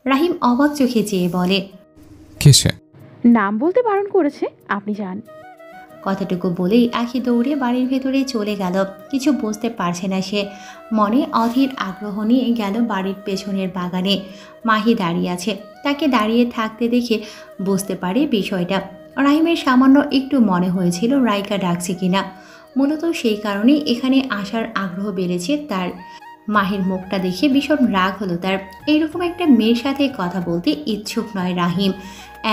রাহিম অবাক চোখে চেয়ে বলে, কে সে? নাম বলতে বারণ করেছে, আপনি যান। কথাটুকু বলেই আখি দৌড়ে বাড়ির ভেতরে চলে গেল। কিছু বুঝতে পারছে না সে। মনে অধীর আগ্রহ নিয়ে গেল বাড়ির পেছনের বাগানে। মাহি দাঁড়িয়ে আছে। তাকে দাঁড়িয়ে থাকতে দেখে বুঝতে পারে বিষয়টা। রাহিমের সামান্য একটু মনে হয়েছিল রাইকা ডাকছে কিনা। মূলত সেই কারণে এখানে আসার আগ্রহ বেড়েছে তার। মাহির মুখটা দেখে ভীষণ রাগ হলো তার। এইরকম একটা মেয়ের সাথে কথা বলতে ইচ্ছুক নয় রাহিম।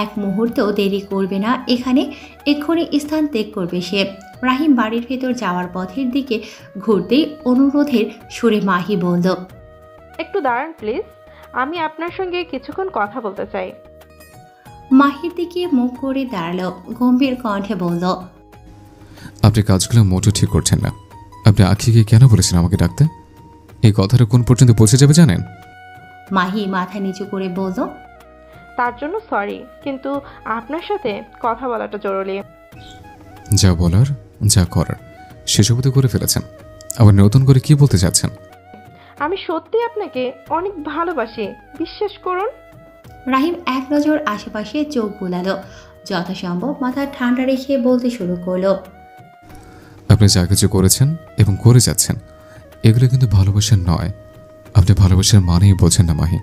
এক মুহূর্তও দেরি করবে না, এখানে এক্ষুনি স্থান ত্যাগ করবে সে। রাহিম বাড়ির ভেতর যাওয়ার পথের দিকে ঘুরতেই অনুরোধের সুরে মাহি বলল, একটু দাঁড়ান প্লিজ, আমি আপনার সঙ্গে কিছুক্ষণ কথা বলতে চাই। মাহির দিকে মুখ করে দাঁড়ালো, গম্ভীর কণ্ঠে বলল, আপনি কাজগুলো মোটো ঠিক করছেন না। আপনি আখিকে কেন বলেছেন আমাকে ডাকতে? এই কথাটা কোন পর্যন্ত পৌঁছে যাবে জানেন? মাহি মাথা নিচু করে বলল, তার জন্য সরি, কিন্তু আপনার সাথে কথা বলাটা জরুরি। যা বলার যা করার সেসব তো করে ফেলেছেন, আবার নতুন করে কি বলতে চাচ্ছেন? আমি সত্যি আপনাকে অনেক ভালোবাসি, বিশ্বাস করুন। রাহিম এক নজর আশেপাশে চোখ বুলালো। যথাসম্ভব মাথা ঠান্ডা রেখে বলতে শুরু করলো, আপনি যা কিছু করেছেন এবং করে যাচ্ছেন এগুলো কিন্তু ভালোবাসার নয়। আপনি ভালোবাসার মানেই বোঝেন না মাহি।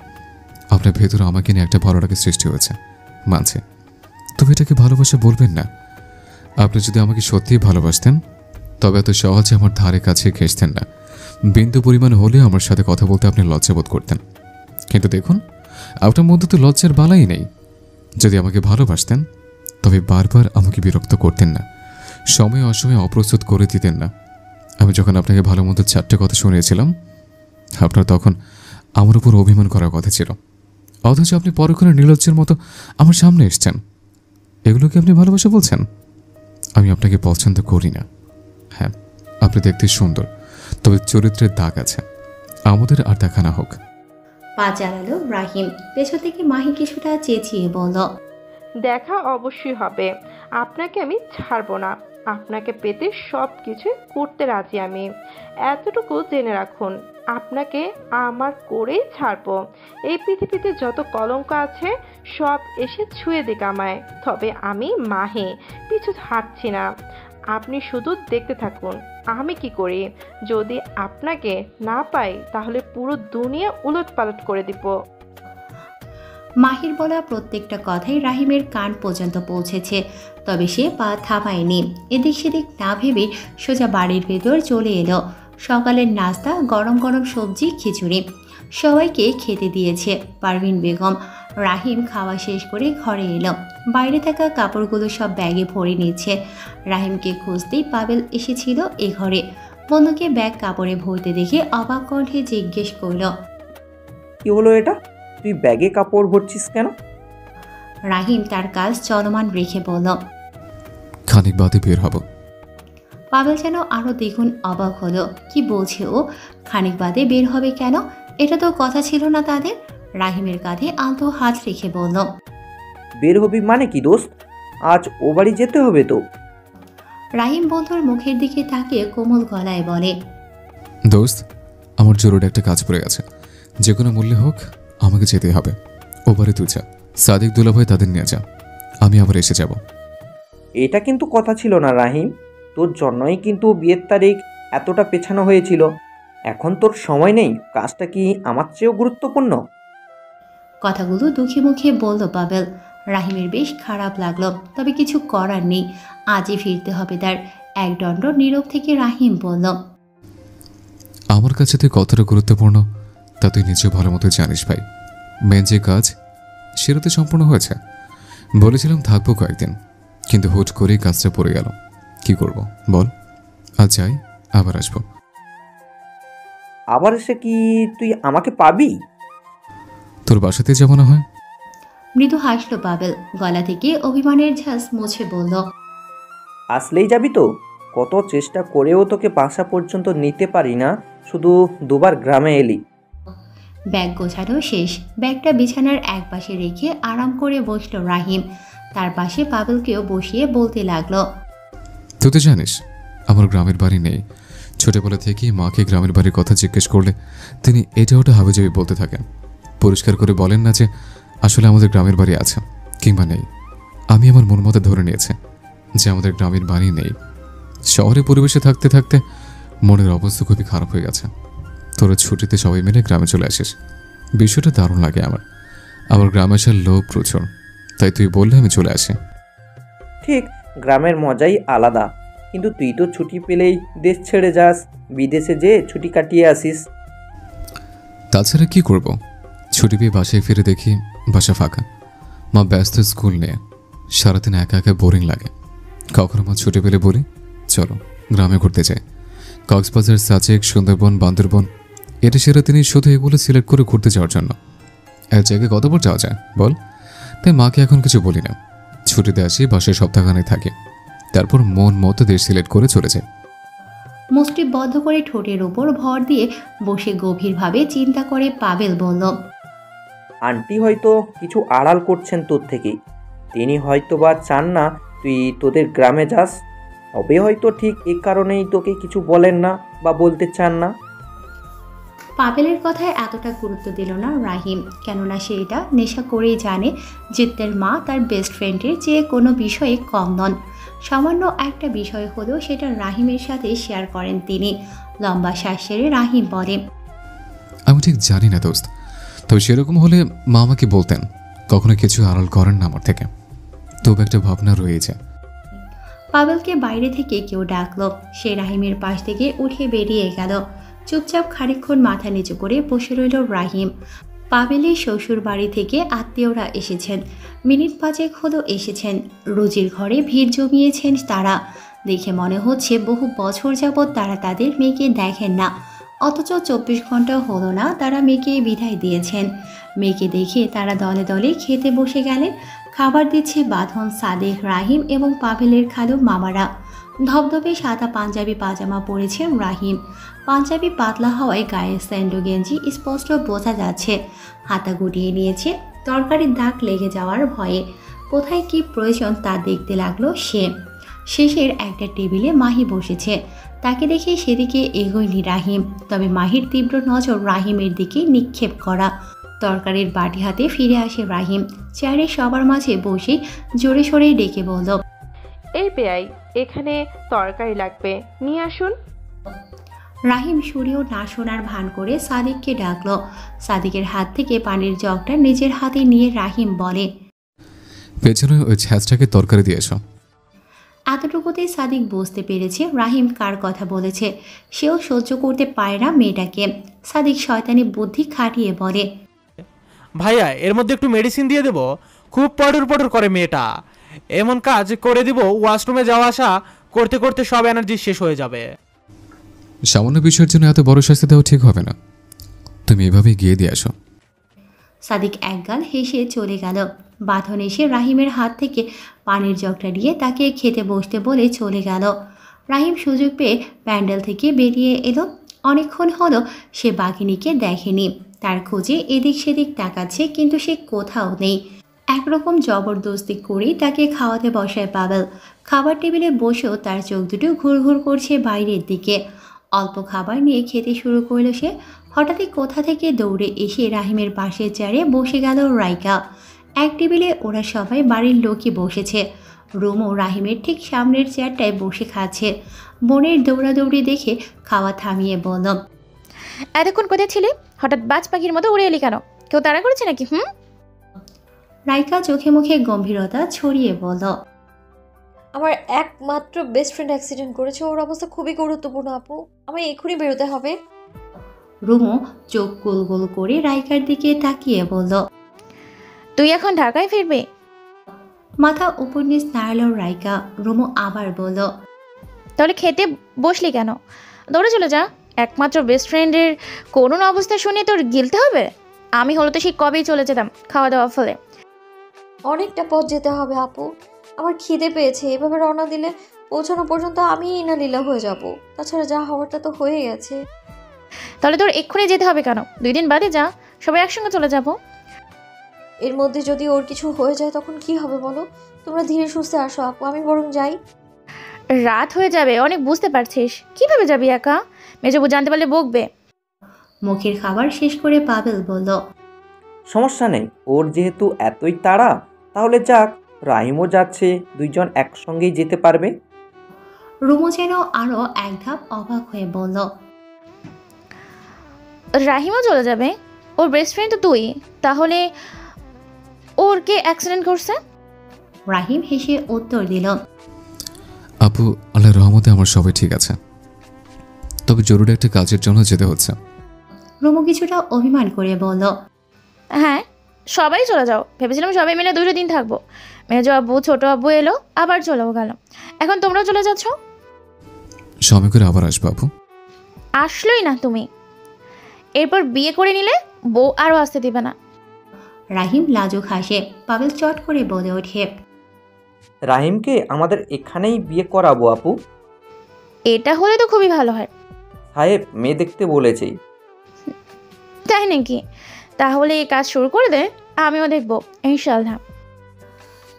আপনার ভেতরে আমাকে নিয়ে একটা ভালো লাগার সৃষ্টি হয়েছে, মানছে, তবে এটাকে ভালোবাসা বলবেন না। আপনি যদি আমাকে সত্যিই ভালোবাসতেন তবে এত সহজে আমার ধারে কাছে ঘেঁষতেন না। বিন্দু পরিমাণ হলেও আমার সাথে কথা বলতে আপনি লজ্জাবোধ করতেন। কিন্তু দেখুন, আপনার মধ্যে তো লজ্জার বালাই নেই। যদি আমাকে ভালোবাসতেন তবে বারবার আমাকে বিরক্ত করতেন না, সময় অসময়ে অপ্রস্তুত করে দিতেন না। আমি যখন আপনাকে ভালো মন্দ চারটে কথা শুনিয়েছিলাম আপনার তখন আমার উপর অভিমান করার কথা ছিল, অথচ আপনি পরক্ষণে নির্লজ্জের মতো আমার সামনে এসছেন। এগুলো কি আপনি ভালোবাসা বলছেন? আমি আপনাকে পছন্দ করি না। হ্যাঁ, আপনি দেখতে সুন্দর, তবে চরিত্রের দাগ আছে, আমাদের আর দেখা না হোক। পা চালালো রাহিম। পেছন থেকে মাহি কিছুটা চেঁচিয়ে বলল, দেখা অবশ্যই হবে, আপনাকে আমি ছাড়বো না। আপনাকে পেতে সব কিছু করতে রাজি আমি, এতটুকু জেনে রাখুন। আপনাকে আমার করেই ছাড়বো। এই পৃথিবীতে যত কলঙ্ক আছে সব এসে ছুঁয়ে দিক আমায়, তবে আমি মাহে পিছু হাঁটছি না। আপনি শুধু দেখতে থাকুন আমি কি করি। যদি আপনাকে না পাই তাহলে পুরো দুনিয়া উলটপালট করে দিব। মাহির বলা প্রত্যেকটা কথাই রাহিমের কান পর্যন্ত পৌঁছেছে, তবে সে পা থামায়নি। এদিক সেদিক না ভেবে সোজা বাড়ির ভেতর চলে এলো। সকালের নাস্তা, গরম গরম সবজি, খিচুড়ি সবাইকে খেতে দিয়েছে পারভিন বেগম। রাহিম খাওয়া শেষ করে ঘরে এলো। বাইরে থাকা কাপড়গুলো সব ব্যাগে ভরে নিচ্ছে। রাহিমকে খুঁজতেই পাবেল এসেছিল এ ঘরে। বন্ধুকে ব্যাগ কাপড়ে ভরতে দেখে অবাক কণ্ঠে জিজ্ঞেস করল, কি হলো এটা? তুই ব্যাগে কাপড় ভরছিস কেন? রাহিম তার কাজ চলমান রেখে বলল, খানিক বাদে বের হব। পাবেল যেন আরো দ্বিগুণ অবাক হলো। কি বলছে ও? খানিক বাদে বের হবে কেন? এটা তো কথা ছিল না তাদের। রাহিমের কাঁধে আলতো হাত রেখে বলল, বের হবি মানে কি দোস্ত? আজ ও বাড়ি যেতে হবে তো। রাহিম বন্ধুর মুখের দিকে তাকিয়ে কোমল গলায় বলে, দোস্ত, আমার জরুরি একটা কাজ পড়ে গেছে, যে কোনো মূল্যে হোক আমাকে যেতে হবে। ও বাড়ি তুই যা, সাদিক দুলাভাই তাদের নিয়ে যা, আমি আবার এসে যাব। এটা কিন্তু কথা ছিল না রাহিম, তোর জন্যই কিন্তু বিয়ের তারিখ এতটা পেছানো হয়েছিল। এখন তোর সময় নেই, কাজটা কি আমার চেয়েও গুরুত্বপূর্ণ? কথাগুলো দুঃখী মুখে বলল পাবেল। রাহিমের বেশ খারাপ লাগলো, তবে কিছু করার নেই। আজই ফিরতে হবে তার। একদণ্ড নীরব থেকে রাহিম বলল, আমার কাছে তুই কতটা গুরুত্বপূর্ণ তা তুই নিজেও ভালো মতো জানিস ভাই। মেন যে কাজ সেটা তো সম্পূর্ণ হয়েছে। বলেছিলাম থাকবো কয়েকদিন, কিন্তু হুট করেই কাজটা পড়ে গেল। কি করব বল? আজ যাই, আবার আসবো। আবার এসে কি তুই আমাকে পাবি? তোর বাসাতে যাবো না হয়? মৃদু হাসল পাবেল। গলা থেকে অভিমানের ঝাঁস মুছে বলল, আসলেই যাবি তো? কত চেষ্টা করেও তোকে বাসা পর্যন্ত নিতে পারি না, শুধু দুবার গ্রামে এলি। ব্যাগ গোছানো শেষ। ব্যাগটা বিছানার এক পাশে রেখে আরাম করে বসল রাহিম। তার পাশে পাবেলকেও বসিয়ে বলতে লাগলো, তুই তো জানিস আমার গ্রামের বাড়ি নেই। ছোটবেলা থেকেই মাকে গ্রামের বাড়ির কথা জিজ্ঞেস করলে তিনি এটা ওটা হাবিজাবি বলতে থাকেন। পরিষ্কার করে বলেন না যে আসলে আমাদের গ্রামের বাড়ি আছে কিংবা নেই। আমি আমার মন মতো ধরে নিয়েছি যে আমাদের গ্রামের বাড়ি নেই। শহরে পরিবেশে থাকতে থাকতে মনের অবস্থা খুবই খারাপ হয়ে গেছে। তোরা ছুটিতে সবাই মিলে গ্রামে চলে আসিস, বিষয়টা দারুণ লাগে আমার। আমার গ্রামে আসার লোক প্রচুর, তাই তুই বললে আমি চলে আসি। ঠিক, গ্রামের মজাই আলাদা, কিন্তু তুই তো ছুটি পেলেই দেশ ছেড়ে যাস, বিদেশে যেয়ে ছুটি কাটিয়ে আসিস। তাছাড়া কি করব? ছুটি পেয়ে বাসায় ফিরে দেখি বাসা ফাঁকা, মা ব্যস্ত স্কুল নিয়ে। সারাদিন একা একা বোরিং লাগে। কখনো মা ছুটি পেলে বলি চলো গ্রামে ঘুরতে যাই। কক্সবাজার, সাজেক, সুন্দরবন, বান্দরবন, এটা সেরা তিনি শুধু এগুলো সিলেক্ট করে ঘুরতে যাওয়ার জন্য। এক জায়গায় কতবার যাওয়া যায় বল? তাই মাকে এখন কিছু বলি না। ছুটিতে আসি, বাসায় সপ্তাহখানেক থাকি, তারপর মন মতো দেশ সিলেক্ট করে চলে যায়। মুষ্টি বদ্ধ করে ঠোঁটের ওপর ভর দিয়ে বসে গভীরভাবে চিন্তা করে পাবেল বলল, আন্টি হয়তো কিছু আড়াল করছেন তোর থেকে। তিনি হয়তো বা চান না তুই তোদের গ্রামে যাস। তবে হয়তো ঠিক এই কারণেই তোকে কিছু বলেন না বা বলতে চান না। পাবেলের কথায় এতটা গুরুত্ব দিল না রাহিম, কেননা সে এটা নেশা করেই জানে জিতের মা তার বেস্ট ফ্রেন্ডের চেয়ে কোনো বিষয়ে কম নন। সামান্য একটা বিষয় হলেও সেটা রাহিমের সাথে শেয়ার করেন তিনি। লম্বা শ্বাস ছেড়ে রাহিম বলে, আমি ঠিক জানি না দোস্ত, তবে সেরকম হলে মা আমাকে বলতেন কখনো কিছু আড়াল করেন না আমার থেকে। তবে একটা ভাবনা রয়েছে। পাবেলকে বাইরে থেকে কেউ ডাকলো। সে রাহিমের পাশ থেকে উঠে বেরিয়ে গেল। চুপচাপ খানিকক্ষণ মাথা নিচু করে বসে রইল রাহিম। পাবেলের শ্বশুর বাড়ি থেকে আত্মীয়রা এসেছেন। মিনিট 5 হলো এসেছেন। রোজির ঘরে ভিড় জমিয়েছেন তারা। দেখে মনে হচ্ছে বহু বছর যাবৎ তারা তাদের মেয়েকে দেখেন না, অথচ 24 ঘন্টা হলো না তারা মেয়েকে বিদায় দিয়েছেন। মেয়েকে দেখে তারা দলে দলে খেতে বসে গেলেন। খাবার দিচ্ছে বাঁধন, সাদেক, রাহিম এবং পাবেলের খালু মামারা। ধবধবে সাদা পাঞ্জাবি পাজামা পরেছেন রাহিম। পাঞ্জাবি পাতলা হওয়ায় গায়ের স্যান্ডো গেঞ্জি স্পষ্ট বোঝা যাচ্ছে। হাতা গুটিয়ে নিয়েছে তরকারির দাগ লেগে যাওয়ার ভয়ে। কোথায় কি প্রয়োজন তা দেখতে লাগলো সে। শেষের একটা টেবিলে মাহি বসেছে। তাকে দেখে সেদিকে এগোয়নি রাহিম, তবে মাহির তীব্র নজর রাহিমের দিকে নিক্ষেপ করা। তরকারির বাটি হাতে ফিরে আসে রাহিম। চেয়ারে সবার মাঝে বসে জোরে সোরে ডেকে বলল, এই বেয়াই, এখানে তরকারি লাগবে, নিয়ে আসুন। রাহিম শুনেও না শোনার ভান করে সাদিককে ডাকলো। সাদিকের হাত থেকে পানির জগটা নিজের হাতে নিয়ে রাহিম বলে, পেছনে ওই ছ্যাঁচটাকে তরকারি দিয়ে এসো। এতটুকুতেই সাদিক বুঝতে পেরেছে রাহিম কার কথা বলেছে। সেও সহ্য করতে পারে না মেয়েটাকে। সাদিক শয়তানি বুদ্ধি খাটিয়ে বলে, ভাইয়া এর মধ্যে একটু মেডিসিন দিয়ে দেবো, খুব পটর পটর করে মেয়েটা। এমন কাজ করে দিব ওয়াশরুমে যাওয়া আসা করতে করতে সব এনার্জি শেষ হয়ে যাবে। সামান্য বিষয়ের জন্য এত বড় শাস্তি দেওয়া ঠিক হবে না, তুমি এভাবেই গিয়ে দিয়ে আসো। সাদিক একগাল হেসে চলে গেল। বাঁধন এসে রাহিমের হাত থেকে পানির জগটা নিয়ে তাকে খেতে বসতে বলে চলে গেল। রাহিম সুযোগ পেয়ে প্যান্ডেল থেকে বেরিয়ে এলো। অনেকক্ষণ হলো সে বাঘিনীকে দেখেনি। তার খোঁজে এদিক সেদিক তাকাচ্ছে, কিন্তু সে কোথাও নেই। একরকম জবরদস্তি করেই তাকে খাওয়াতে বসায় পাবেল। খাবার টেবিলে বসেও তার চোখ দুটো ঘুরঘুর করছে বাইরের দিকে। অল্প খাবার নিয়ে খেতে শুরু করলো সে। হঠাৎই কোথা থেকে দৌড়ে এসে রাহিমের পাশের চেয়ারে বসে গেল রাইকা। এক টেবিলে ওরা সবাই বাড়ির লোকই বসেছে। রুমও রাহিমের ঠিক সামনের চেয়ারটায় বসে খাচ্ছে। বোনের দৌড়াদৌড়ি দেখে খাওয়া থামিয়ে বলল, এতক্ষণ কোথায় ছিলে? হঠাৎ বাজ পাখির মতো উড়ে এলি কেন? কেউ তাড়া করেছে নাকি? রাইকা চোখে মুখে গম্ভীরতা ছড়িয়ে বলল, আমার একমাত্র বেস্ট ফ্রেন্ড অ্যাক্সিডেন্ট করেছে, ওর অবস্থা খুবই গুরুত্বপূর্ণ আপু, আমায় এক্ষুনি বেরোতে হবে। রুমো চোখ গোল গোল করে রাইকার দিকে তাকিয়ে বলল, তুই এখন ঢাকায় ফিরবি? মাথা উপর নিচ নাড়ল রাইকা। রুমো আবার বলল, তাহলে খেতে বসলি কেন? দৌড়ে চলে যা। একমাত্র বেস্ট ফ্রেন্ডের করুণ অবস্থা শুনে তোর গিলতে হবে? আমি হলো তো সেই কবেই চলে যেতাম খাওয়া দাওয়া ফলে। অনেকটা পথ যেতে হবে আপু, আমার খিদে পেয়েছে। এভাবে রওনা দিলে পৌঁছানো পর্যন্ত আমি ইনালীলা হয়ে যাব। তাছাড়া যা হওয়ারটা তো হয়ে গেছে। তাহলে তোর এক্ষুনি যেতে হবে কেন? 2 দিন বাদে যা, সবাই একসঙ্গে চলে যাব। এর মধ্যে যদি ওর কিছু হয়ে যায় তখন কি হবে বলো? তোমরা ধীরে সুস্থে আসো আপু, আমি বরং যাই। রাত হয়ে যাবে অনেক, বুঝতে পারছিস। কিভাবে যাবি একা? মেজবু জানতে পারলে বকবে। মুখের খাবার শেষ করে পাবেল বলল, সমস্যা নেই, ওর যেহেতু এতই তাড়া তাহলে যাক, রাহিমও যাচ্ছে, দুইজন একসঙ্গেই যেতে পারবে। রুমু যেন আরও এক ধাপ অবাক হয়ে বলল, রাহিমও চলে যাবে? ওর বেস্ট ফ্রেন্ড তো তুই, তাহলে ওর কে অ্যাক্সিডেন্ট করছে? রাহিম হেসে উত্তর দিল, আপু, আল্লাহর রহমতে আমার সবাই ঠিক আছে, তবে জরুরি একটা কাজের জন্য যেতে হচ্ছে। রুমু কিছুটা অভিমান করে বলল, হ্যাঁ, সবাই চলে যাও। ভেবেছিলাম সবাই মিলে 2টা দিন থাকবো। মেজো আব্বু ছোট আব্বু এলো, আবার চলেও গেল। এখন তোমরাও চলে যাচ্ছ? সময় করে আবার আসবো আপু। আসলোই না তুমি। এরপর বিয়ে করে নিলে বউ আরও আসতে দিবে না। রাহিম লাজুক হাসে। পাবেল চট করে বলে ওঠে, রাহিমকে আমাদের এখানেই বিয়ে করাবো আপু। এটা হলে তো খুবই ভালো হয়। সাহেব মেয়ে দেখতে বলেছে। তাই নাকি? তাহলে এই কাজ শুরু করে দে, আমিও দেখবো ইনশাল্লাহ।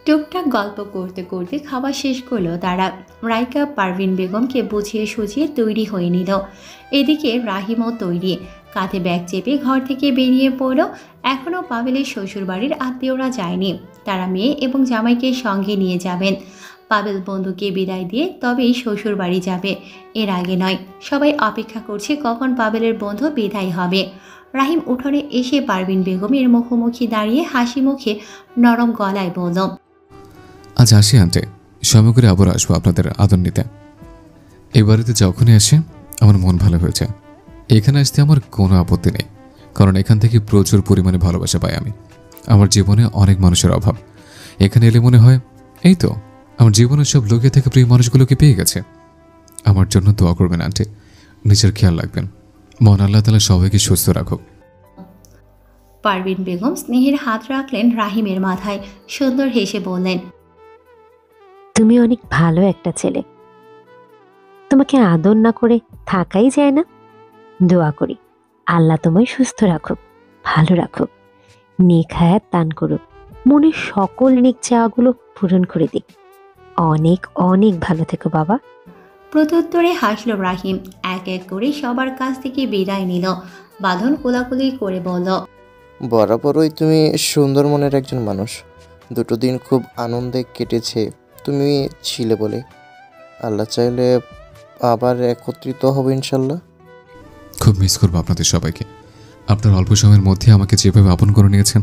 টুকটাক গল্প করতে করতে খাওয়া শেষ করলো তারা। রাইকা পারভিন বেগমকে বুঝিয়ে সুঝিয়ে তৈরি হয়ে নিল। এদিকে রাহিমও তৈরি, কাঁধে ব্যাগ চেপে ঘর থেকে বেরিয়ে পড়ল। এখনও পাবেলের শ্বশুরবাড়ির আত্মীয়রা যায়নি, তারা মেয়ে এবং জামাইকে সঙ্গে নিয়ে যাবেন। পাবেল বন্ধুকে বিদায় দিয়ে তবেই শ্বশুরবাড়ি যাবে, এর আগে নয়। সবাই অপেক্ষা করছে কখন পাবেলের বন্ধু বিদায় হবে। রাহিম উঠোনে এসে পারভিন বেগমের মুখোমুখি দাঁড়িয়ে হাসি মুখে নরম গলায় বলল, আজ আসি আন্টি, সময় করে আবার আসবো আপনাদের আদর নিতে। এই বাড়িতে যখনই আসে আমার মন ভালো হয়েছে। এখানে আসতে আমার কোনো আপত্তি নেই, কারণ এখান থেকে প্রচুর পরিমাণে ভালোবাসা পাই আমি। আমার জীবনে অনেক মানুষের অভাব, এখানে এলে মনে হয় এই তো আমার জীবনের সব লোকে থেকে প্রিয় মানুষগুলোকে পেয়ে গেছে। আমার জন্য দোয়া করবেন আন্টি, নিজের খেয়াল রাখবেন। মন আল্লাহ তাআলা সবাইকে সুস্থ রাখুক। পারভিন বেগম স্নেহের হাত রাখলেন রাহিমের মাথায়, সুন্দর হেসে বললেন, তুমি অনেক ভালো একটা ছেলে, তোমাকে আদর না করে থাকাই যায় না। দোয়া করি আল্লাহ তোমায় সুস্থ রাখুক, ভালো রাখুক, নেক হায়াত দান করুক, মনের সকল নেক চাওয়াগুলো পূরণ করে দিক। অনেক অনেক ভালো থেকো বাবা। প্রত্যুত্তরে হাসল রাহিম। এক এক করে সবার কাছ থেকে বিদায় নিল। বাঁধন কোলাকুলি করে বলল, বরাবরই তুমি সুন্দর মনের একজন মানুষ। 2 দিন খুব আনন্দে কেটেছে তুমি ছিলে বলে। আল্লাহ চাইলে আবার একত্রিত হবে ইনশাল্লাহ। খুব মিস করবো আপনাদের সবাইকে। আপনার অল্প সময়ের মধ্যে আমাকে যেভাবে আপন করে নিয়েছেন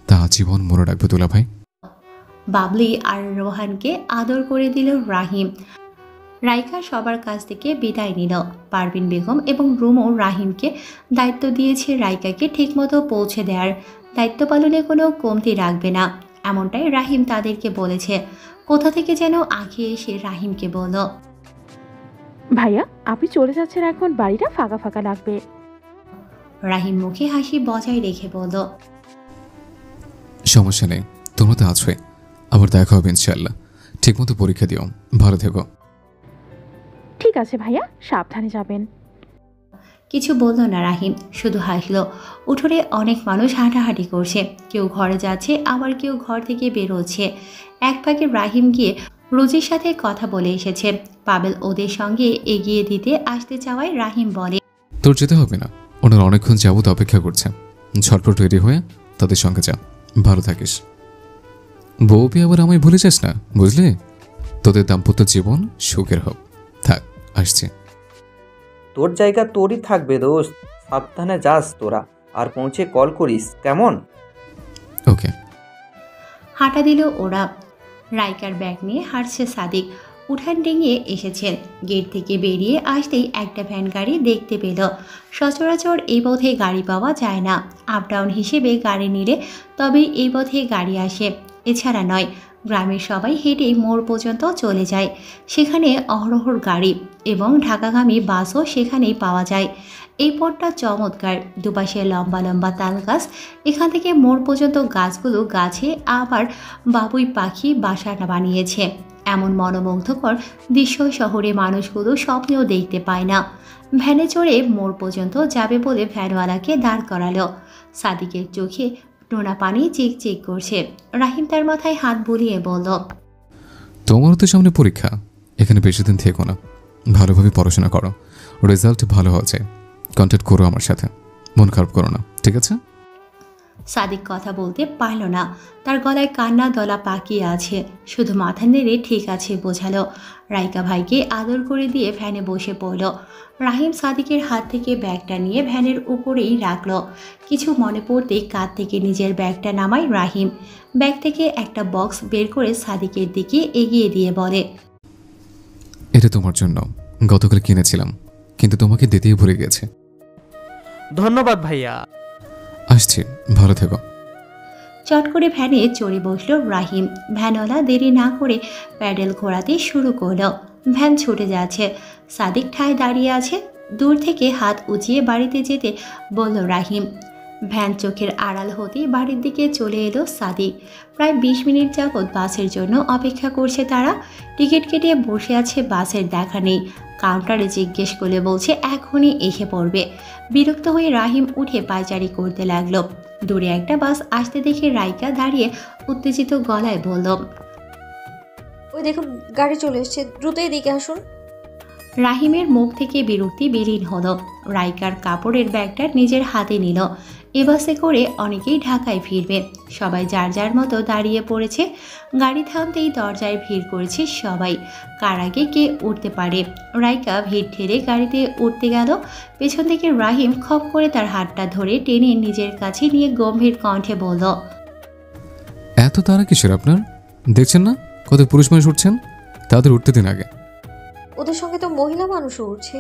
তা আজীবন মনে রাখবে দুলা ভাই। বাবলি আর রোহানকে আদর করে দিল রাহিম। রাইকা সবার কাছ থেকে বিদায় নিল। পারভিন বেগম এবং রুমও রাহিমকে দায়িত্ব দিয়েছে রাইকাকে ঠিকমতো পৌঁছে দেওয়ার। দায়িত্ব পালনে কোনো কমতি রাখবে না, এমনটাই রাহিম তাদেরকে বলেছে। কোথা থেকে যেন আগে এসে রাহিমকে বলল, ভাইয়া আপনি চলে যাচ্ছেন, এখন বাড়িটা ফাঁকা ফাঁকা লাগবে। রাহিম মুখে হাসি বজায় রেখে বলল, সমস্যা নেই, তোমরা তো আছোই, আবার দেখা হবে ইনশাল্লাহ। ঠিকমতো পরীক্ষা দিও, ভালো থেকো। ঠিক আছে ভাইয়া, সাবধানে যাবেন। কিছু বলল না রাহিম, শুধু হাসল। উঠোনে অনেক মানুষ হাঁটাহাঁটি করছে, কেউ ঘরে যাচ্ছে, আবার কেউ ঘর থেকে বেরোচ্ছে। এক ফাঁকে রাহিম গিয়ে রোজির সাথে কথা বলে এসেছে। পাবেল ওদের সঙ্গে এগিয়ে দিতে আসতে চাওয়ায় রাহিম বলে, তোর যেতে হবে না, ওনারা অনেকক্ষণ যাবত অপেক্ষা করছে। ঝটপট রেডি হয়ে তাদের সঙ্গে যা, ভালো থাকিস। বউ পেয়ে আবার আমায় ভুলে যাস না, বুঝলি? তোদের দাম্পত্য জীবন সুখের হোক। থাক, আসছে। তোর জায়গা তোরই থাকবে দোস্ত, সাবধানে যাস তোরা, আর পৌঁছে কল করিস কেমন? ওকে। হাঁটা দিল ওরা। রাইকার ব্যাগ নিয়ে হাঁটছে সাদিক। উঠান ডিঙিয়ে এসেছেন। গেট থেকে বেরিয়ে আসতেই একটা ভ্যান গাড়ি দেখতে পেল। সচরাচর এই পথে গাড়ি পাওয়া যায় না, আপ ডাউন হিসেবে গাড়ি নিলে তবেই এই পথে গাড়ি আসে, এছাড়া নয়। গ্রামের সবাই হেঁটে মোড় পর্যন্ত চলে যায়, সেখানে অহরহর গাড়ি এবং ঢাকাগামী বাসও সেখানেই পাওয়া যায়। এই পথটা চমৎকার, দুপাশে লম্বা লম্বা তাল গাছ। এখান থেকে মোড় পর্যন্ত গাছগুলো গাছে আবার বাবুই পাখি বাসা বানিয়েছে। এমন মনোমুগ্ধকর দৃশ্য শহরে মানুষগুলো স্বপ্নেও দেখতে পায় না। ভ্যানে চড়ে মোড় পর্যন্ত যাবে বলে ভ্যানওয়ালাকে দাঁড় করালো। সাদিকের চোখে নোনা পানি চিকচিক করছে। রাহিম তার মাথায় হাত বুলিয়ে বলল, তোমারও তো সামনে পরীক্ষা, এখানে বেশি দিন থেকো না, ভালোভাবে পড়াশোনা করো, রেজাল্ট ভালো হওয়া চাই। কন্ট্যাক্ট করো আমার সাথে, মন খারাপ করো না, ঠিক আছে? সাদিক কথা বলতে পারল না, তার গলায় কান্না দলা পাকিয়ে আছে, শুধু মাথা নেড়ে ঠিক আছে বোঝালো। রাইকা ভাইকে আদর করে দিয়ে ভ্যানে বসে পড়ল। রাহিম সাদিকের হাত থেকে ব্যাগটা নিয়ে ভ্যানের উপরেই রাখলো। কিছু মনে পড়তেই কাঁধ থেকে নিজের ব্যাগটা নামায় রাহিম। ব্যাগ থেকে একটা বক্স বের করে সাদিকের দিকে এগিয়ে দিয়ে বলে, এটা তোমার জন্য, গতকাল কিনেছিলাম কিন্তু তোমাকে দিতেই ভুলে গেছে। ধন্যবাদ ভাইয়া। আসছি, ভালো থেকো। চট করে ভ্যানে চড়ে বসলো রাহিম। ভ্যানওয়ালা দেরি না করে প্যাডেল ঘোরাতে শুরু করলো। ভ্যান ছুটে যাচ্ছে। সাদিক ঠায় দাঁড়িয়ে আছে। দূর থেকে হাত উঁচিয়ে বাড়িতে যেতে বলল রাহিম। ভ্যান চোখের আড়াল হতেই বাড়ির দিকে চলে এলো সাদিক। প্রায় 20 মিনিট যাবৎ বাসের জন্য অপেক্ষা করছে তারা। টিকিট কেটে বসে আছে, বাসের দেখা নেই। কাউন্টারে জিজ্ঞেস করলে বলছে এখনই এসে পড়বে। বিরক্ত হয়ে রাহিম উঠে পায়চারি করতে লাগলো। দূরে একটা বাস আসতে দেখে রাইকা দাঁড়িয়ে উত্তেজিত গলায় বলল, ওই দেখুন গাড়ি চলে এসছে, দ্রুত এদিকে আসুন। রাহিমের মুখ থেকে বিরক্তি বিলীন হলো। রাইকার কাপড়ের ব্যাগটা নিজের হাতে নিল। এ বাসে করে অনেকেই ঢাকায় ফিরবে। সবাই যার যার মতো দাঁড়িয়ে পড়েছে। গাড়ি থামতেই দরজায় ভিড় করেছে সবাই, কার আগে কে উঠতে পারে। রাইকা ভিড় ঠেলে গাড়িতে উঠতে গেল। পেছন থেকে রাহিম খপ করে তার হাতটা ধরে টেনে নিজের কাছে নিয়ে গম্ভীর কণ্ঠে বলল, এত তারা কিসের আপনার? দেখছেন না কত পুরুষ মানুষ উঠছেন? তাদের উঠতে দিন আগে। ওদের সঙ্গে তো মহিলা মানুষও উঠছে।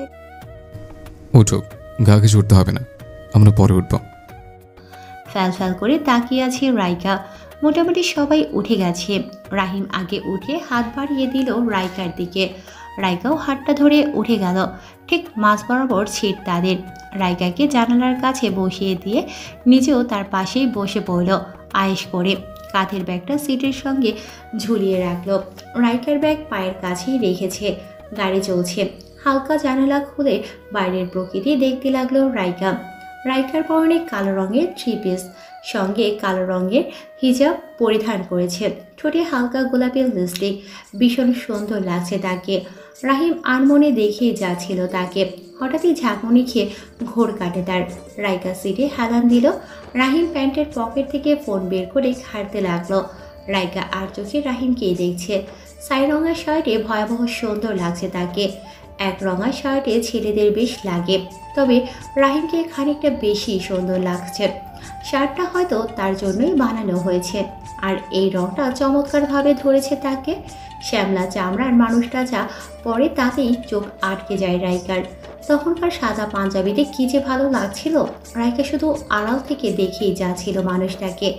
উঠুক, গা কিছু উঠতে হবে না, আমরা পরে উঠব। ফ্যাল ফ্যাল করে তাকিয়ে আছে রাইকা। মোটামুটি সবাই উঠে গেছে। রাহিম আগে উঠে হাত বাড়িয়ে দিল রাইকার দিকে। রাইকাও হাতটা ধরে উঠে গেল। ঠিক মাঝ বরাবর সিট তাদের। রাইকাকে জানালার কাছে বসিয়ে দিয়ে নিজেও তার পাশেই বসে পড়ল আয়েশ করে। কাঁধের ব্যাগটা সিটের সঙ্গে ঝুলিয়ে রাখলো। রাইকার ব্যাগ পায়ের কাছেই রেখেছে। গাড়ি চলছে। হালকা জানালা খুলে বাইরের প্রকৃতি দেখতে লাগলো রাইকা। রাইকার পরনে কালো রঙের 3 পিস, সঙ্গে কালো রঙের হিজাব পরিধান করেছে। ঠোঁটে হালকা গোলাপি লিপস্টিক, ভীষণ সুন্দর লাগছে তাকে। রাহিম আনমনে দেখেই যাচ্ছিল তাকে। হঠাৎই ঝাঁকুনি খেয়ে ঘোর কাটে তার। রাইকা সিটে হেলান দিল। রাহিম প্যান্টের পকেট থেকে ফোন বের করে ঘাঁটতে লাগলো। রাইকা আর চোখে রাহিমকেই দেখছে। ছাই রঙা শার্টে ভয়াবহ সুন্দর লাগছে তাকে। এক রঙা শার্টে ছেলেদের বেশ লাগে, তবে রাহিমকে খানিকটা বেশি সুন্দর লাগছে। শার্টটা হয়তো তার জন্যই বানানো হয়েছে। আর এই রঙটা চমৎকারভাবে ধরেছে তাকে। শ্যামলা চামড়ার মানুষটা যা পরে তাতেই চোখ আটকে যায় রাইকার। তখনকার সাদা পাঞ্জাবিতে কী যে ভালো লাগছিল। রাইকা শুধু আড়াল থেকে দেখেই যাচ্ছিল মানুষটাকে।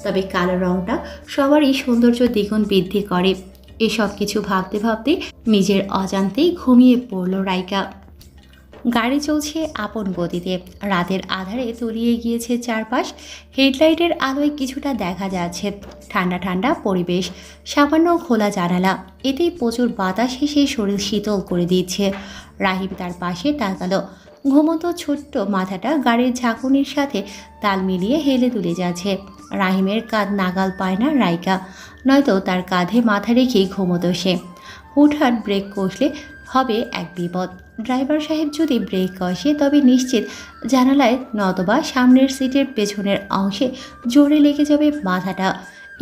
তবে কালো রঙটা সবারই সৌন্দর্য দ্বিগুণ বৃদ্ধি করে। এসব কিছু ভাবতে ভাবতে নিজের অজান্তেই ঘুমিয়ে পড়ল রাইকা। গাড়ি চলছে আপন গতিতে। রাতের আধারে তলিয়ে গিয়েছে চারপাশ। হেডলাইটের আলোয় কিছুটা দেখা যাচ্ছে। ঠান্ডা ঠান্ডা পরিবেশ, সামান্য খোলা জানালা, এতেই প্রচুর বাতাস এসে শরীর শীতল করে দিচ্ছে। রাহিম তার পাশে তাকালো। ঘুমন্ত ছোট্ট মাথাটা গাড়ির ঝাঁকুনির সাথে তাল মিলিয়ে হেলে দুলে যাচ্ছে। রাহিমের কাঁধ নাগাল পায় না রাইকা, নয়তো তার কাঁধে মাথা রেখেই ঘুমতো সে। হুটহাট ব্রেক কষলে হবে এক বিপদ। ড্রাইভার সাহেব যদি ব্রেক কষে তবে নিশ্চিত জানালায় নতবা সামনের সিটের পেছনের অংশে জোরে লেগে যাবে মাথাটা।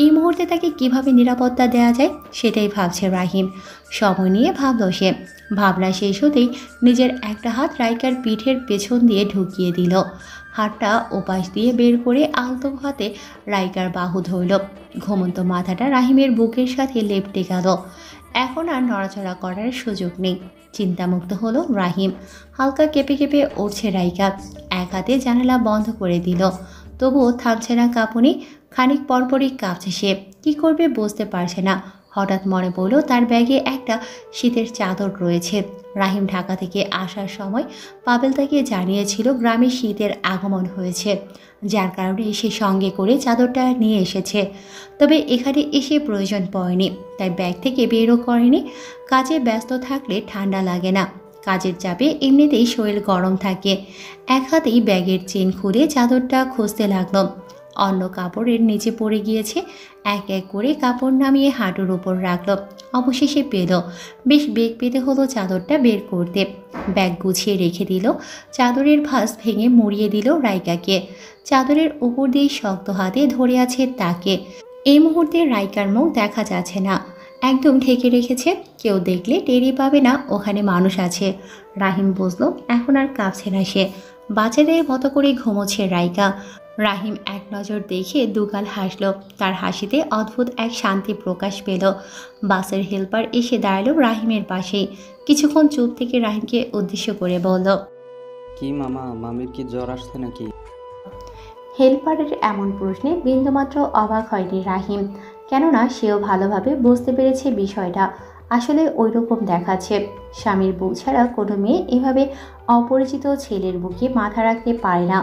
এই মুহূর্তে তাকে কিভাবে নিরাপত্তা দেওয়া যায় সেটাই ভাবছে রাহিম। সময় নিয়ে ভাবল সে। ভাবনা শেষ হতেই নিজের একটা হাত রাইকার পিঠের পেছন দিয়ে ঢুকিয়ে দিল। হাতটা ওপাশ দিয়ে বের করে আলতো হাতে রাইকার বাহু ধরল। ঘুমন্ত মাথাটা রাহিমের বুকের সাথে লেপ্টে গেল। এখন আর নড়াচড়া করার সুযোগ নেই। চিন্তামুক্ত হলো রাহিম। হালকা কেঁপে কেঁপে উঠছে রাইকা। এক হাতে জানালা বন্ধ করে দিল। তবুও থামছে না কাঁপুনি। খানিক পরপরই কাঁপছে সে। কী করবে বুঝতে পারছে না। হঠাৎ মনে পড়ল তার ব্যাগে একটা শীতের চাদর রয়েছে। রাহিম ঢাকা থেকে আসার সময় পাবেল তাকে জানিয়েছিল গ্রামে শীতের আগমন হয়েছে, যার কারণে সে সঙ্গে করে চাদরটা নিয়ে এসেছে। তবে এখানে এসে প্রয়োজন পড়েনি, তাই ব্যাগ থেকে বেরও করেনি। কাজে ব্যস্ত থাকলে ঠান্ডা লাগে না, কাজের চাপে এমনিতেই শরীর গরম থাকে। এক হাতেই ব্যাগের চেন খুলে চাদরটা খুঁজতে লাগলো। অন্য কাপড়ের নিচে পড়ে গিয়েছে। এক এক করে কাপড় নামিয়ে হাঁটুর উপর রাখলো। অবশেষে পেল। বেশ বেগ পেতে হলো চাদরটা বের করতে। ব্যাগ গুছিয়ে রেখে দিল। চাদরের ভাঁজ ভেঙে মুড়িয়ে দিল রাইকাকে। চাদরের উপর দিয়ে শক্ত হাতে ধরে আছে তাকে। এই মুহূর্তে রাইকার মুখ দেখা যাচ্ছে না, একদম ঢেকে রেখেছে। কেউ দেখলে টেরই পাবে না ওখানে মানুষ আছে। রাহিম বুঝলো এখন আর কাঁপছে না সে। বাচ্চাদের মতো করে ঘুমোচ্ছে রাইকা। রাহিম এক নজর দেখে দুগাল হাসল। তার হাসিতে অদ্ভুত এক শান্তি প্রকাশ পেল। বাসের হেল্পার এসে দাঁড়ালো রাহিমের পাশেই। কিছুক্ষণ চুপ থেকে রাহিমকে উদ্দেশ্য করে বলল, কি মামা, মামির কি জ্বর আসছে নাকি? হেল্পারের এমন প্রশ্নে বিন্দুমাত্র অবাক হয়নি রাহিম, কেননা সেও ভালোভাবে বুঝতে পেরেছে বিষয়টা আসলে ওই রকম দেখাচ্ছে। স্বামীর বুক ছাড়া কোনো মেয়ে এভাবে অপরিচিত ছেলের বুকে মাথা রাখতে পারে না।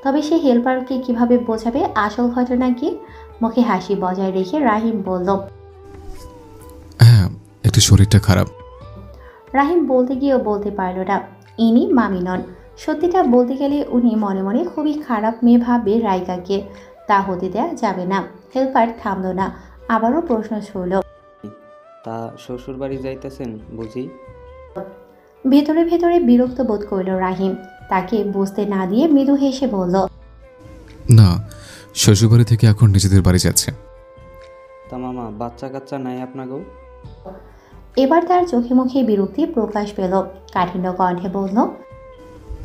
তবে সে হেল্পারকে কিভাবে বোঝাবে আসল ঘটনা কি? মুখে হাসি বজায় রেখে রাহিম বলল, হ্যাঁ, একটু শরীরটা খারাপ। রাহিম বলতে গিয়েও বলতে পারল না ইনি মামি নন। সত্যিটা বলতে গেলে উনি মনে মনে খুবই খারাপ মেয়ে ভাববে রাইকাকে। তা হতে দেয়া যাবে না। হেল্পার থামল না, আবারও প্রশ্ন ছুড়ল, তা শ্বশুর বাড়ি যাইতেছেন বুঝি? ভেতরে ভেতরে বিরক্ত বোধ করল রাহিম। তাকে বুঝতে না দিয়ে মৃদু হেসে বলল, না, শ্বশুরবাড়ি থেকে এখন নিজেদের বাড়ি যাচ্ছে। তা মামা, বাচ্চা কাচ্চা নাই আপনাকেও? এবার তার চোখে মুখে বিরক্তি প্রকাশ পেল। কাঠিন্য কণ্ঠে বলল,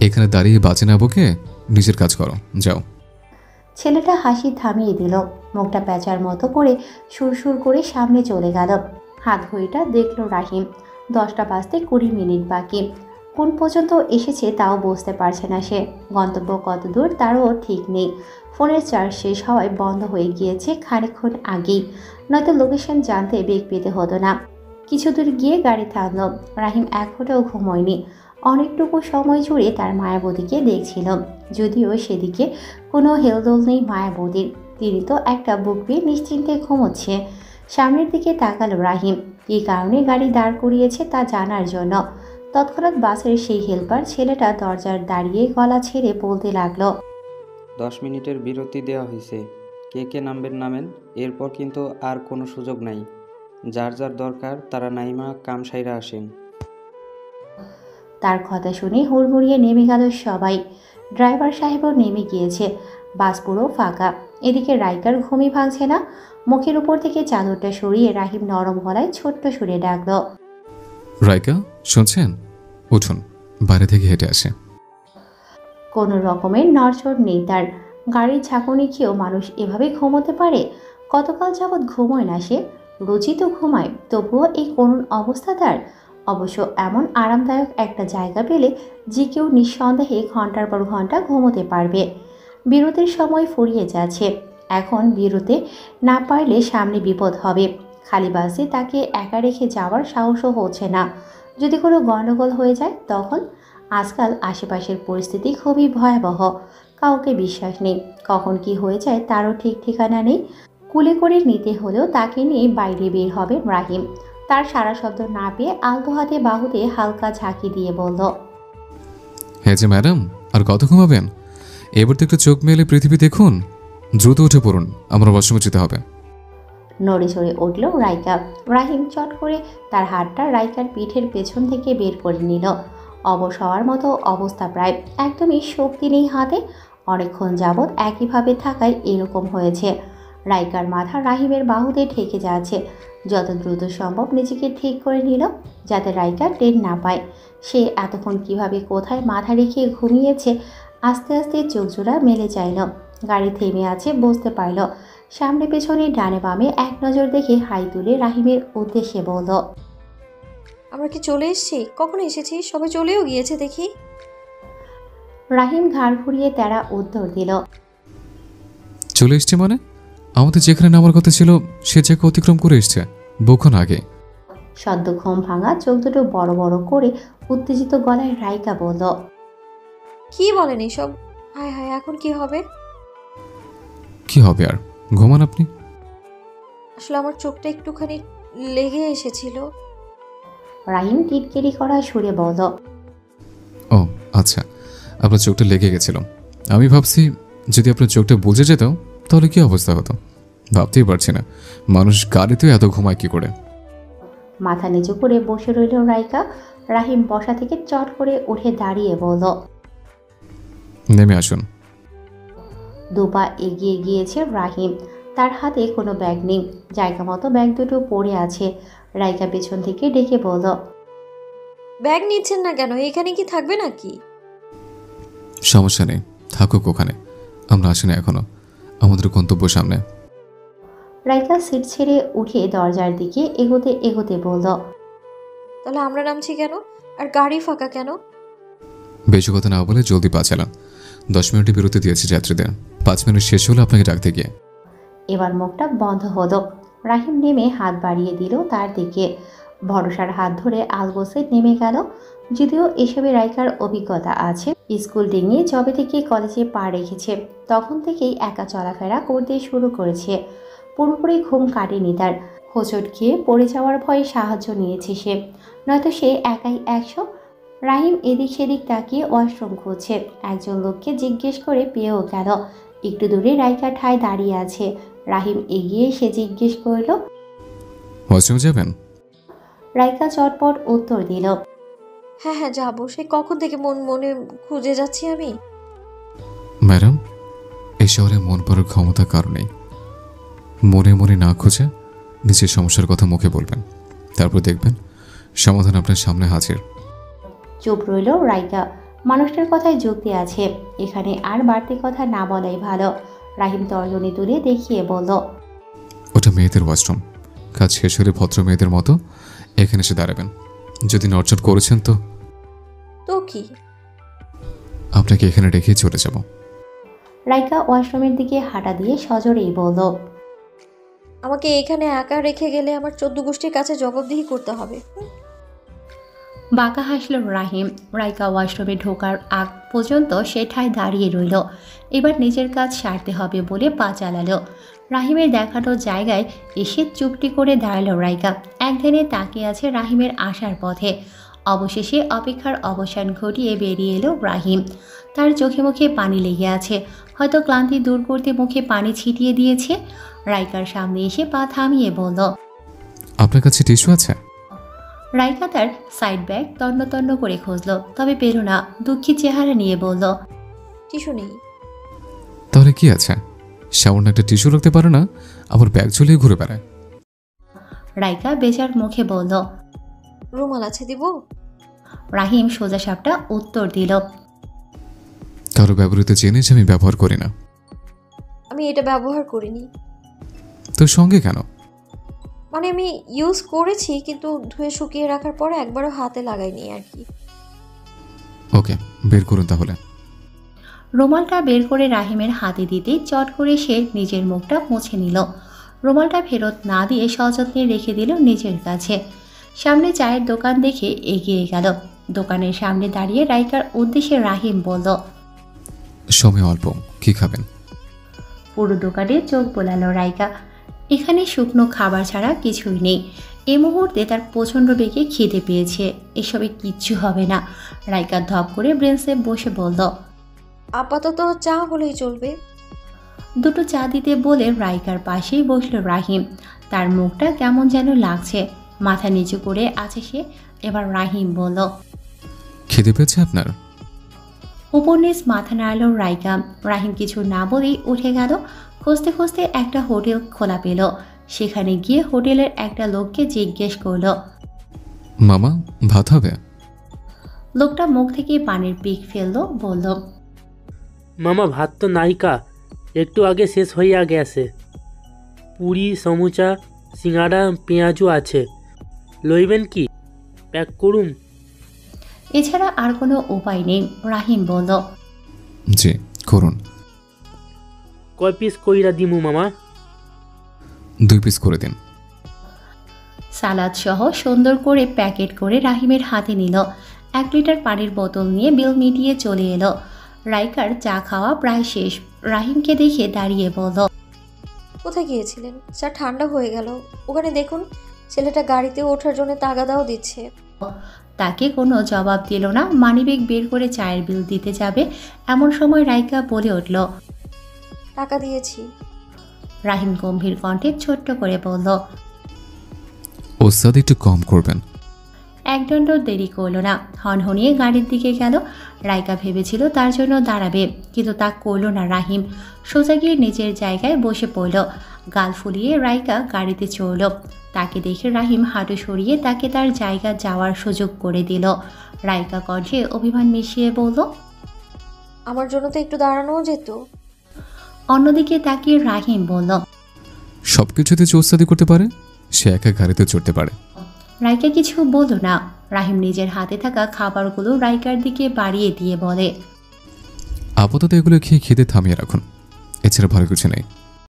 এখানে দাঁড়িয়ে বাঁচে না বকে নিজের কাজ করো, যাও। ছেলেটা হাসি থামিয়ে দিল। মুখটা প্যাঁচার মতো করে সুরসুর করে সামনে চলে গেল। হাত ঘড়িটা দেখল রাহিম। 10টা বাজতে 20 মিনিট বাকি। কোন পর্যন্ত এসেছে তাও বুঝতে পারছে না সে। গন্তব্য কত দূর তারও ঠিক নেই। ফোনের চার্জ শেষ হওয়ায় বন্ধ হয়ে গিয়েছে খানিকক্ষণ আগেই, নয়তো লোকেশন জানতে বেগ পেতে হতো না। কিছু দূর গিয়ে গাড়ি থামল। রাহিম এক ফোঁটাও ঘুমোয়নি। অনেকটুকু সময় জুড়ে তার মায়াবতীকে দেখছিল, যদিও সেদিকে কোনো হেলদোল নেই মায়াবতীর। তিনি তো একটা বুক পেয়ে নিশ্চিন্তে ঘুমোচ্ছে। সামনের দিকে তাকালো রাহিম। কী কারণে গাড়ি দাঁড় করিয়েছে তা জানার জন্য। তৎক্ষণাৎ বাসের সেই হেল্পার ছেলেটা দরজার দাঁড়িয়ে গলা ছেড়ে বলতে লাগলো, 10 মিনিটের বিরতি দেওয়া হয়েছে, কে কে নামবেন নামেন, এরপর কিন্তু আর কোনো সুযোগ নাই। যার যার দরকার তারা নাইমা কাম সাইরা আসেন। তার কথা শুনে হুড়মুড়িয়ে নেমে গেল সবাই। ড্রাইভার সাহেবও নেমে গিয়েছে। বাস পুরো ফাঁকা। এদিকে রাইকার ঘুমই ভাঙছে না। মুখের উপর থেকে চাদরটা সরিয়ে রাহিম নরম গলায় ছোট্ট সুরে ডাকলো, রাইকা, শুনছেন? উঠুন, বাইরে থেকে হেঁটে আসে। কোনো রকমের নড়চড় নেই তার। গাড়ির ঝাঁকুনি খেয়েও মানুষ এভাবে ঘুমোতে পারে? কতকাল যাবৎ ঘুমোয় না সে। রোজই তো ঘুমায়, তবুও এই করুণ অবস্থা তার। অবশ্য এমন আরামদায়ক একটা জায়গা পেলে যে কেউ নিঃসন্দেহে ঘন্টার পর ঘন্টা ঘুমোতে পারবে। বিরতির সময় ফুরিয়ে যাচ্ছে। এখন বিরতে না পারলে সামনে বিপদ হবে। খালি বাসে তাকে একা রেখে যাওয়ার সাহসও হচ্ছে না। যদি কোনো গণ্ডগোল হয়ে যায় তখন? আজকাল আশেপাশের পরিস্থিতি খুবই ভয়াবহ। কাউকে বিশ্বাস নেই। কখন কি হয়ে যায় তারও ঠিক ঠিকানা নেই। কুলে করে নিতে হলেও তাকে নিয়ে বাইরে বের হবে রাহিম। তার সারা শব্দ না পেয়ে আলতো হাতে বাহুতে হালকা ঝাঁকি দিয়ে বলল, হ্যাঁ যে ম্যাডাম, আর কত ঘুমাবেন? এবার তো একটু চোখ মেলে পৃথিবী দেখুন। দ্রুত উঠে পড়ুন, আমার ওয়াশরুমে যেতে হবে। নড়ে চড়ে উঠল রাইকা। রাহিম চট করে তার হাতটা রাইকার পিঠের পেছন থেকে বের করে নিল। অবশ হওয়ার মতো অবস্থা প্রায়। একদমই শক্তি নেই হাতে। অনেকক্ষণ যাবৎ একইভাবে থাকায় এরকম হয়েছে। রাইকার মাথা রাহিমের বাহুতে ঠেকে যাচ্ছে। যত দ্রুত সম্ভব নিজেকে ঠিক করে নিল যাতে রাইকা টের না পায়। সে এতক্ষণ কিভাবে কোথায় মাথা রেখে ঘুমিয়েছে। আস্তে আস্তে চোখ জোড়া মেলে চাইল। গাড়ি থেমে আছে বুঝতে পারল। সামনে পেছনে ডানে বামে এক নজর দেখে হাই তুলে রাহিমের উদ্দেশ্যে বলল, আমরা কি চলে এসেছি? কখন এসেছি? সবাই চলেও গিয়েছে দেখি। রাহিম ঘাড় ঘুরিয়ে তেরা উত্তর দিল, চলে এসছে মানে? আমাদের যেখানে নামার কথা ছিল সে জায়গা অতিক্রম করে এসছে বহুক্ষণ আগে। সদ্য ঘুম ভাঙা চোখ দুটো বড় বড় করে উত্তেজিত গলায় রাইকা বলল, কি বলেন এসব? হায় হায়, এখন কি হবে? কি হবে আর, ঘুমান আপনি। আসলে আমার চোখটা একটুখানি লেগে এসেছিল। রাহিম টিটকেরি করা সুরে বলল, ও আচ্ছা, আপনার চোখটা লেগে গেছিল। আমি ভাবছি যদি আপনার চোখটা বুঝে যেত তাহলে কি অবস্থা হতো ভাবতেই পারছি না, মানুষ গাড়িতেও এত ঘুমায় কি করে। মাথা নিচু করে বসে রইল রাইকা। রাহিম বসা থেকে চট করে উঠে দাঁড়িয়ে বলল, নেমে আসুন। দুপা এগিয়ে গিয়েছে রাহিম। তার হাতে কোনো ব্যাগ নেই, জায়গা মতো ব্যাগ দুটো পড়ে আছে। রাইকা পেছন থেকে ডেকে বলল, ব্যাগ নিচ্ছেন না কেন? এখানে কি থাকবে নাকি? সমস্যা নেই, থাকুক ওখানে, আমরা আসি না এখনো, আমাদের গন্তব্য সামনে। রাইকা সিট ছেড়ে উঠে দরজার দিকে এগোতে এগোতে বলল, তাহলে আমরা নামছি কেন? আর গাড়ি ফাঁকা কেন? বেশি কথা না বলে জলদি পা চালান। 10 মিনিটে বিরতি দিয়েছি যাত্রীদের, 5 মিনিট শেষ হলে আপনাকে ডাকতে গিয়ে। এবার মুখটা বন্ধ হলো। রাহিম নেমে হাত বাড়িয়ে দিল তার দিকে। ভরসার হাত ধরে আলগোসে নেমে গেল। যদিও এসবে রাইকার অভিজ্ঞতা আছে, স্কুল ডিঙিয়ে যবে থেকে কলেজে পা রেখেছে তখন থেকেই একা চলাফেরা করতে শুরু করেছে। পুরোপুরি ঘুম কাটেনি তার। হোঁচট খেয়ে পড়ে যাওয়ার ভয়ে সাহায্য নিয়েছে সে, নয়তো সে একাই 100। রাহিম এদিক সেদিক তাকিয়ে ওয়াশরুম খুঁজছে। একজন লোককে জিজ্ঞেস করে পেয়েও গেল। একটু দূরে রাইকা ঠায় দাঁড়িয়ে আছে। রাহিম এগিয়ে এসে জিজ্ঞেস করল, ওয়াশরুম যাবেন? রাইকা চটপট উত্তর দিল, হ্যাঁ হ্যাঁ যাবো। সে কখন থেকে মনে খুঁজে যাচ্ছি আমি। ম্যাডাম, এই শহরে মন পড়ার ক্ষমতা কারণেই। মনে মনে না খুঁজে নিজের সমস্যার কথা মুখে বলবেন, তারপর দেখবেন সমাধান আপনার সামনে হাজির। চুপ রইল রাইকা। মানুষটার কথায় যুক্তি আছে, এখানে আর বাড়তি কথা না বলাই ভালো। রাহিম তর্জনী তুলে দেখিয়ে বলল, ওটা মেয়েদের ওয়াশরুম, কাজ শেষ হলে ভদ্র মেয়েদের মতো এখানে এসে দাঁড়াবেন। যদি নড়চড় করেছেন তো কি? আপনাকে এখানে রেখেই চলে যাব। রাইকা ওয়াশরুমের দিকে হাঁটা দিয়ে সজোরেই বলল, আমাকে এখানে একা রেখে গেলে আমার 14 গোষ্ঠীর কাছে জবাবদিহি করতে হবে। বাঁকা হাসল রাহিম। রাইকা ওয়াশরুমে ঢোকার আগ পর্যন্ত সে ঠায় দাঁড়িয়ে রইল। এবার নিজের কাজ সারতে হবে বলে পা চালালো। রাহিমের দেখানো জায়গায় এসে চুপটি করে দাঁড়ালো রাইকা। একদিনে তাকিয়ে আছে রাহিমের আসার পথে। অবশেষে অপেক্ষার অবসান ঘটিয়ে বেরিয়ে এলো রাহিম। তার চোখে মুখে পানি লেগে আছে, হয়তো ক্লান্তি দূর করতে মুখে পানি ছিটিয়ে দিয়েছে। রাইকার সামনে এসে পা থামিয়ে বলল, আপনার কাছে টিস্যু আছে? রাইকা তার সাইড ব্যাগ তন্ন তন্ন করে খুঁজল, তবে পেল না। দুঃখী চেহারা নিয়ে বলল, টিস্যু নেই। তাহলে কি আছে? সামান্য একটা টিস্যু রাখতে পারে না, আবার ব্যাগ ঝুলিয়ে ঘুরে বেড়ায়। রাইকা বেচার মুখে বলল, রুমাল আছে, দিব? রাহিম সোজা সাপটা উত্তর দিল, কারো ব্যবহৃত জিনিস আমি ব্যবহার করি না। আমি এটা ব্যবহার করিনি। তোর সঙ্গে কেন? মানে আমি ইউজ করেছি, কিন্তু ধুয়ে শুকিয়ে রাখার পরে একবারও হাতে লাগাইনি আর কি। ওকে, বের করুন তাহলে। রুমালটা বের করে রাহিমের হাতে দিতে চট করে সে নিজের মুখটা মুছে নিল। রুমালটা ফেরত না দিয়ে সযত্নে রেখে দিল নিজের কাছে। সামনে চায়ের দোকান দেখে এগিয়ে গেল। দোকানের সামনে দাঁড়িয়ে রাইকার উদ্দেশ্যে রাহিম বলল, সময় অল্প, কি খাবেন? পুরো দোকানে চোখ বোলালো রাইকা। এখানে শুকনো খাবার ছাড়া কিছুই নেই। এই মুহূর্তে তার প্রচণ্ড বেগে খিদে পেয়েছে। এসবে কিচ্ছু হবে না। রাইকা ধপ করে ব্রেঞ্চে বসে বলল, আপাতত চা হলেই চলবে। দুটো চা দিতে বলে রাইকার পাশেই বসলো রাহিম। তার মুখটা কেমন যেন লাগছে, মাথা নিচু করে আছে সে। এবার রাহিম বলল, খিদে পেয়েছে আপনার? উপন্যাস মাথা নাড়ালো রাইকা। রাহিম কিছু না বলেই উঠে গেল। খুঁজতে খুঁজতে একটা হোটেল খোলা পেল। সেখানে গিয়ে হোটেলের একটা লোককে জিজ্ঞেস করলো, মামা ভাত হবে? লোকটা মুখ থেকে পানির পিক ফেললো, বলল, মামা ভাত তো নাইকা, একটু আগে শেষ হইয়া গেছে। পুরি, সমুচা, সিঙ্গাড়া, পেঁয়াজও আছে, লইবেন কি? প্যাক করুম? এছাড়া আর কোনো উপায় নেই। রাহিম বলল, জি করুন। কয় পিস কইরা দিমু মামা? 2 পিস করে দিন। সালাদ সহ সুন্দর করে প্যাকেট করে রাহিমের হাতে নিল। 1 লিটার পানির বোতল নিয়ে বিল মিটিয়ে চলে এলো। রাইকার চা খাওয়া প্রায় শেষ। রাহিমকে দেখে দাঁড়িয়ে বলল, কোথায় গিয়েছিলেন? চা ঠান্ডা হয়ে গেল। ওখানে দেখুন, ছেলেটা গাড়িতে ওঠার জন্য তাগাদাও দিচ্ছে। তাকে কোনো জবাব দিল না। মানিব্যাগ বের করে চায়ের বিল দিতে যাবে এমন সময় রাইকা বলে উঠল, টাকা দিয়েছি। রাহিম গম্ভীর কণ্ঠে ছোট্ট করে বলল, ওস্তাদ একটু কম করবেন। একদণ্ড দেরি করল না, হনহনিয়ে গাড়ির দিকে গেল। রাইকা ভেবেছিল তার জন্য দাঁড়াবে, কিন্তু তা করল না রাহিম। সোজা গিয়ে নিজের জায়গায় বসে পড়ল। গাল ফুলিয়ে রাইকা গাড়িতে চড়ল। তাকে দেখে রাহিম হাঁটু সরিয়ে তাকে তার জায়গা যাওয়ার সুযোগ করে দিল। রাইকা কণ্ঠে অভিমান মিশিয়ে বলল, আমার জন্য তো একটু দাঁড়ানোও যেত। অন্যদিকে তাকিয়ে রাহিম বলল, সব কিছুতে যে ওস্তাদি করতে পারে সে একা গাড়িতে চড়তে পারে। রাইকা কিছু বলল না। রাহিম নিজের হাতে থাকা খাবারগুলো রাইকার দিকে বাড়িয়ে দিয়ে বলে, আপাতত এগুলো খেয়ে খিদে থামিয়ে রাখুন, এছাড়া ভালো কিছু নেই।